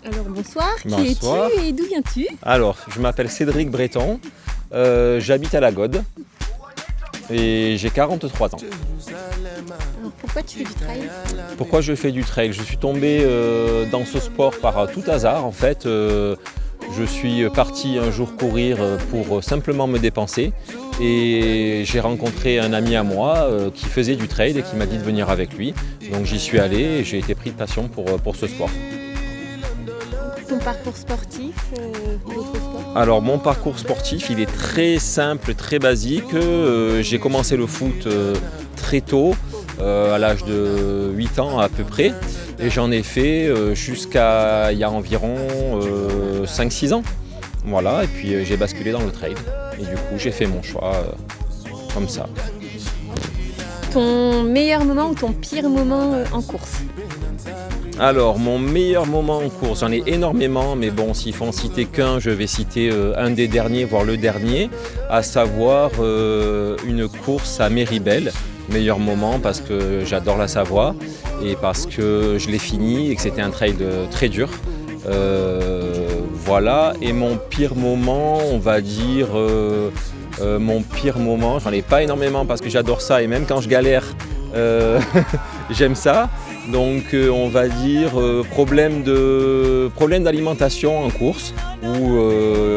Alors bonsoir, Bonsoir. qui es-tu et d'où viens-tu? Alors, je m'appelle Cédric Breton, j'habite à La Gaude et j'ai 43 ans. Alors pourquoi tu fais du trail? Pourquoi je fais du trail? Je suis tombé dans ce sport par tout hasard. En fait, je suis parti un jour courir pour simplement me dépenser et j'ai rencontré un ami à moi qui faisait du trail et qui m'a dit de venir avec lui. Donc j'y suis allé et j'ai été pris de passion pour ce sport. Ton parcours sportif, d'autres sports? Alors mon parcours sportif, il est très simple, très basique. J'ai commencé le foot très tôt, à l'âge de 8 ans à peu près. Et j'en ai fait jusqu'à il y a environ 5-6 ans. Voilà, et puis j'ai basculé dans le trail. Et du coup, j'ai fait mon choix comme ça. Ton meilleur moment ou ton pire moment en course? Alors, mon meilleur moment en course, j'en ai énormément, mais bon, s'il faut en citer qu'un, je vais citer un des derniers, voire le dernier, à savoir une course à Méribel. Meilleur moment parce que j'adore la Savoie et parce que je l'ai fini et que c'était un trail très dur. Voilà, et mon pire moment, on va dire, mon pire moment, j'en ai pas énormément parce que j'adore ça et même quand je galère, j'aime ça. Donc on va dire problème d'alimentation en course où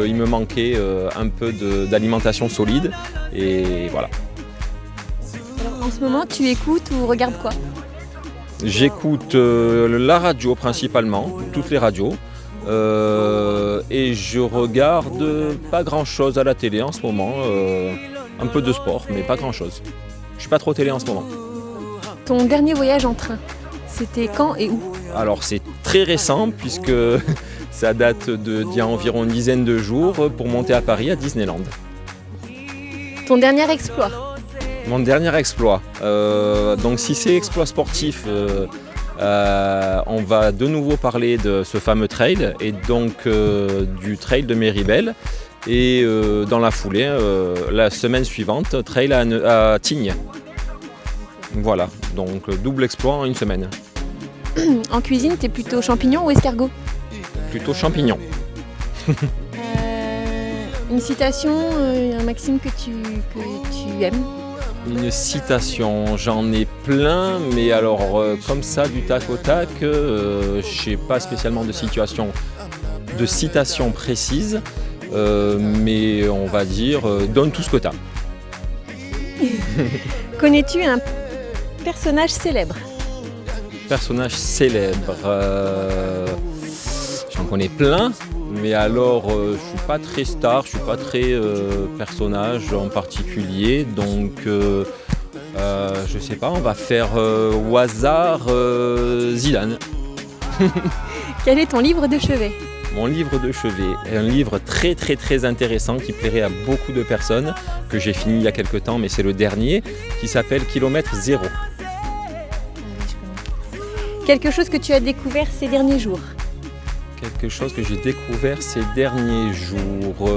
il me manquait un peu d'alimentation solide et voilà. Alors en ce moment, tu écoutes ou regardes quoi? J'écoute la radio principalement, toutes les radios, et je regarde pas grand chose à la télé en ce moment, un peu de sport mais pas grand chose. Je suis pas trop télé en ce moment. Ton dernier voyage en train, c'était quand et où? Alors c'est très récent puisque ça date d'il y a environ une dizaine de jours pour monter à Paris à Disneyland. Ton dernier exploit? Mon dernier exploit, donc si c'est exploit sportif, on va de nouveau parler de ce fameux trail et donc du trail de Méribel et dans la foulée, la semaine suivante, trail à Tignes. Voilà, donc double exploit en une semaine. En cuisine, t'es plutôt champignon ou escargot? Plutôt champignon. Une citation, un maxime que tu aimes? Une citation, j'en ai plein, mais alors comme ça du tac au tac, je n'ai pas spécialement de citation précise, mais on va dire donne tout ce que tu as. Connais-tu un personnage célèbre? Personnage célèbre, j'en connais plein, mais alors je suis pas très star, je suis pas très personnage en particulier, donc je sais pas, on va faire au hasard Zidane. Quel est ton livre de chevet? Mon livre de chevet est un livre très très très intéressant qui plairait à beaucoup de personnes, que j'ai fini il y a quelques temps, mais c'est le dernier, qui s'appelle Kilomètre Zéro. Quelque chose que tu as découvert ces derniers jours? Quelque chose que j'ai découvert ces derniers jours,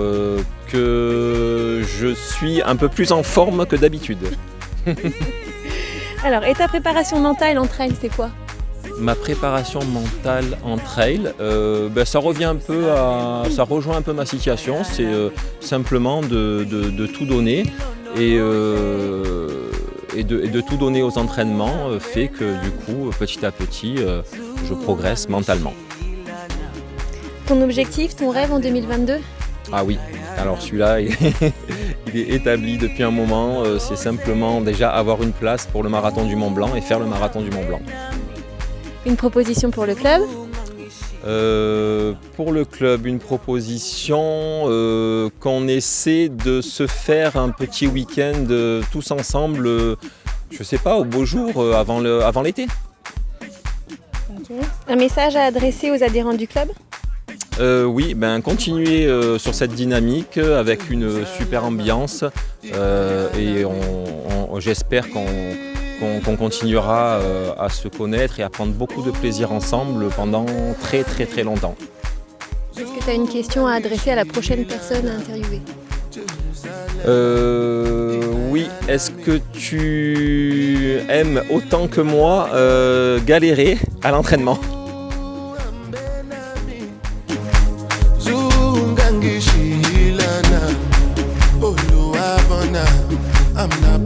que je suis un peu plus en forme que d'habitude. Alors, et ta préparation mentale en trail, c'est quoi? Ma préparation mentale en trail, ça rejoint un peu ma situation, c'est simplement de tout donner et de tout donner aux entraînements fait que du coup, petit à petit, je progresse mentalement. Ton objectif, ton rêve en 2022? Ah oui, alors celui-là, il est établi depuis un moment, c'est simplement déjà avoir une place pour le marathon du Mont Blanc et faire le marathon du Mont Blanc. Une proposition pour le club? Pour le club, une proposition qu'on essaie de se faire un petit week-end tous ensemble, je sais pas, au beau jour, avant l'été. Okay. Un message à adresser aux adhérents du club? Oui, continuer sur cette dynamique avec une super ambiance et j'espère qu'on continuera à se connaître et à prendre beaucoup de plaisir ensemble pendant très très très longtemps. Est-ce que tu as une question à adresser à la prochaine personne à interviewer? Oui, est-ce que tu aimes autant que moi galérer à l'entraînement. I'm not